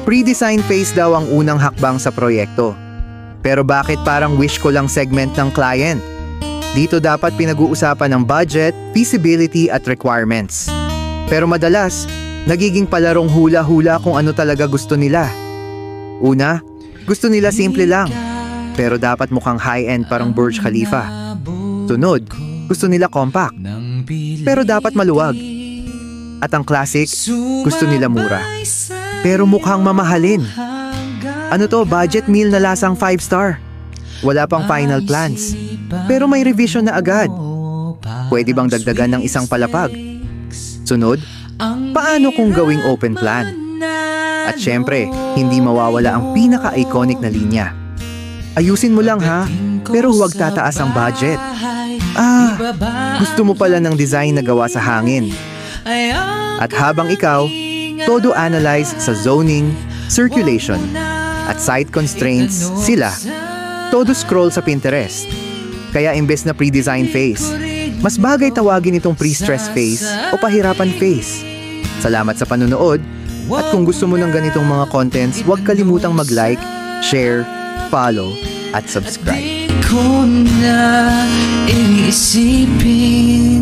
Pre-design phase daw ang unang hakbang sa proyekto. Pero bakit parang wish ko lang segment ng client? Dito dapat pinag-uusapan ng budget, feasibility at requirements. Pero madalas, nagiging palarong hula-hula kung ano talaga gusto nila. Una, gusto nila simple lang, pero dapat mukhang high-end parang Burj Khalifa. Sunod, gusto nila compact, pero dapat maluwag. At ang classic, gusto nila mura, pero mukhang mamahalin. Ano to, budget meal na lasang 5-star. Wala pang final plans, pero may revision na agad. Pwede bang dagdagan ng isang palapag? Sunod, paano kung gawing open plan? At syempre, hindi mawawala ang pinaka-iconic na linya. Ayusin mo lang ha, pero huwag tataas ang budget. Gusto mo pala ng design na gawa sa hangin. At habang ikaw, todo analyze sa zoning, circulation, at site constraints sila, todo scroll sa Pinterest. Kaya imbes na pre-design phase, mas bagay tawagin itong pre-stress phase o pahirapan phase. Salamat sa panunood, at kung gusto mo ng ganitong mga contents, huwag kalimutang mag-like, share, follow, at subscribe. At di ko na iisipin